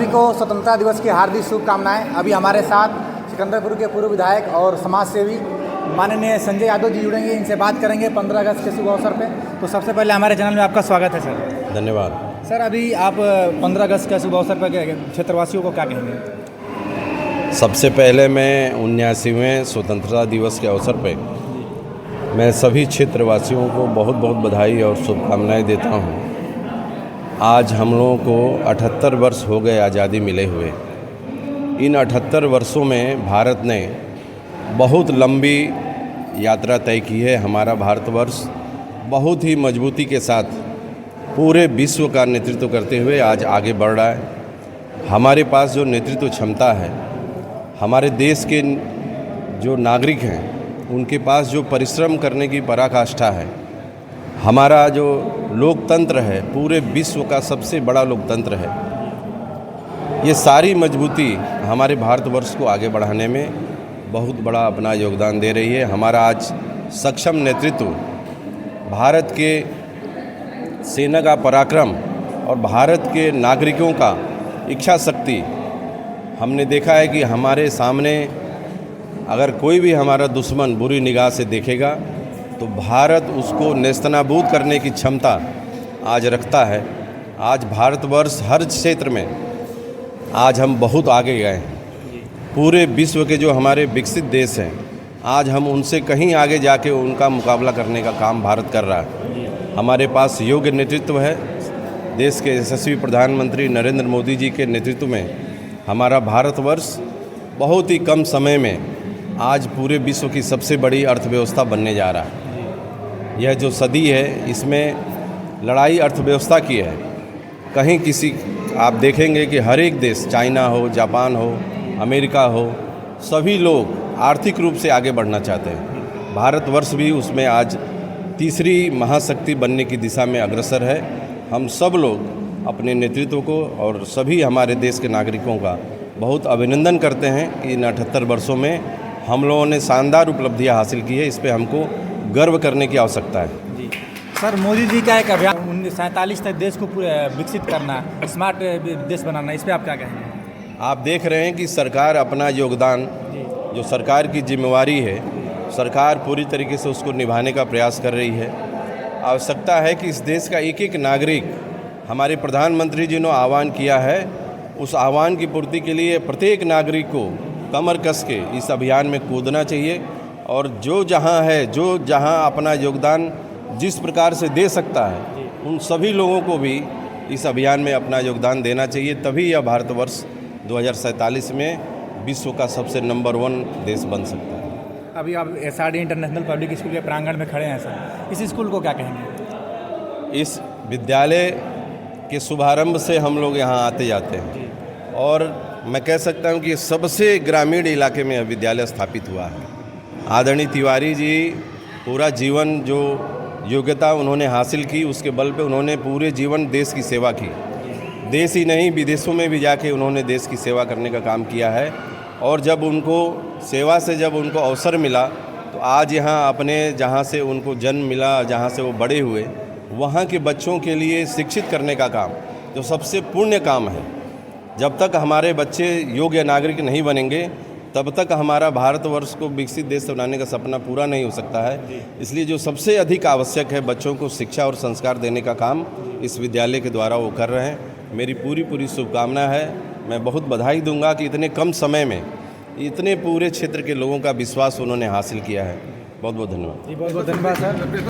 सभी को स्वतंत्रता दिवस की हार्दिक शुभकामनाएं। अभी हमारे साथ सिकंदरपुर के पूर्व विधायक और समाज सेवी माननीय संजय यादव जी जुड़ेंगे, इनसे बात करेंगे 15 अगस्त के शुभ अवसर पे। तो सबसे पहले हमारे चैनल में आपका स्वागत है सर। धन्यवाद सर, अभी आप 15 अगस्त के शुभ अवसर पर क्षेत्रवासियों को क्या कहेंगे? सबसे पहले मैं 79वें स्वतंत्रता दिवस के अवसर पे मैं सभी क्षेत्रवासियों को बहुत बहुत बधाई और शुभकामनाएं देता हूं। आज हम लोगों को 78 वर्ष हो गए आज़ादी मिले हुए। इन 78 वर्षों में भारत ने बहुत लंबी यात्रा तय की है। हमारा भारतवर्ष बहुत ही मजबूती के साथ पूरे विश्व का नेतृत्व करते हुए आज आगे बढ़ रहा है। हमारे पास जो नेतृत्व क्षमता है, हमारे देश के जो नागरिक हैं उनके पास जो परिश्रम करने की पराकाष्ठा है, हमारा जो लोकतंत्र है पूरे विश्व का सबसे बड़ा लोकतंत्र है, ये सारी मजबूती हमारे भारतवर्ष को आगे बढ़ाने में बहुत बड़ा अपना योगदान दे रही है। हमारा आज सक्षम नेतृत्व, भारत के सेना का पराक्रम और भारत के नागरिकों का इच्छा शक्ति, हमने देखा है कि हमारे सामने अगर कोई भी हमारा दुश्मन बुरी निगाह से देखेगा तो भारत उसको नेस्तनाबूद करने की क्षमता आज रखता है। आज भारतवर्ष हर क्षेत्र में आज हम बहुत आगे गए हैं। पूरे विश्व के जो हमारे विकसित देश हैं, आज हम उनसे कहीं आगे जाके उनका मुकाबला करने का काम भारत कर रहा है। हमारे पास योग्य नेतृत्व है। देश के यशस्वी प्रधानमंत्री नरेंद्र मोदी जी के नेतृत्व में हमारा भारतवर्ष बहुत ही कम समय में आज पूरे विश्व की सबसे बड़ी अर्थव्यवस्था बनने जा रहा है। यह जो सदी है, इसमें लड़ाई अर्थव्यवस्था की है। कहीं किसी आप देखेंगे कि हर एक देश, चाइना हो, जापान हो, अमेरिका हो, सभी लोग आर्थिक रूप से आगे बढ़ना चाहते हैं। भारतवर्ष भी उसमें आज तीसरी महाशक्ति बनने की दिशा में अग्रसर है। हम सब लोग अपने नेतृत्व को और सभी हमारे देश के नागरिकों का बहुत अभिनंदन करते हैं कि इन 78 वर्षों में हम लोगों ने शानदार उपलब्धियां हासिल की है। इस पे हमको गर्व करने की आवश्यकता है। जी सर, मोदी जी का एक अभियान 1947 तक देश को विकसित करना, स्मार्ट देश बनाना, इस पर आप क्या कहेंगे? आप देख रहे हैं कि सरकार अपना योगदान, जो सरकार की जिम्मेवारी है, सरकार पूरी तरीके से उसको निभाने का प्रयास कर रही है। आवश्यकता है कि इस देश का एक एक नागरिक, हमारे प्रधानमंत्री जी ने आह्वान किया है, उस आह्वान की पूर्ति के लिए प्रत्येक नागरिक को कमर कस के इस अभियान में कूदना चाहिए और जो जहां है, जो जहां अपना योगदान जिस प्रकार से दे सकता है, उन सभी लोगों को भी इस अभियान में अपना योगदान देना चाहिए। तभी यह भारतवर्ष 2047 में विश्व का सबसे नंबर 1 देश बन सकता है। अभी आप SRD इंटरनेशनल पब्लिक स्कूल के प्रांगण में खड़े हैं सर, इस स्कूल को क्या कहेंगे? इस विद्यालय के शुभारंभ से हम लोग यहाँ आते जाते हैं और मैं कह सकता हूँ कि सबसे ग्रामीण इलाके में विद्यालय स्थापित हुआ है। आदरणीय तिवारी जी पूरा जीवन जो योग्यता उन्होंने हासिल की, उसके बल पे उन्होंने पूरे जीवन देश की सेवा की। देश ही नहीं, विदेशों में भी जाके उन्होंने देश की सेवा करने का काम किया है। और जब उनको सेवा से जब उनको अवसर मिला तो आज यहाँ अपने जहाँ से उनको जन्म मिला, जहाँ से वो बड़े हुए, वहाँ के बच्चों के लिए शिक्षित करने का काम जो सबसे पुण्य काम है। जब तक हमारे बच्चे योग्य नागरिक नहीं बनेंगे तब तक हमारा भारतवर्ष को विकसित देश बनाने का सपना पूरा नहीं हो सकता है। इसलिए जो सबसे अधिक आवश्यक है, बच्चों को शिक्षा और संस्कार देने का काम इस विद्यालय के द्वारा वो कर रहे हैं। मेरी पूरी शुभकामना है। मैं बहुत बधाई दूंगा कि इतने कम समय में इतने पूरे क्षेत्र के लोगों का विश्वास उन्होंने हासिल किया है। बहुत बहुत धन्यवाद। बहुत बहुत धन्यवाद सर।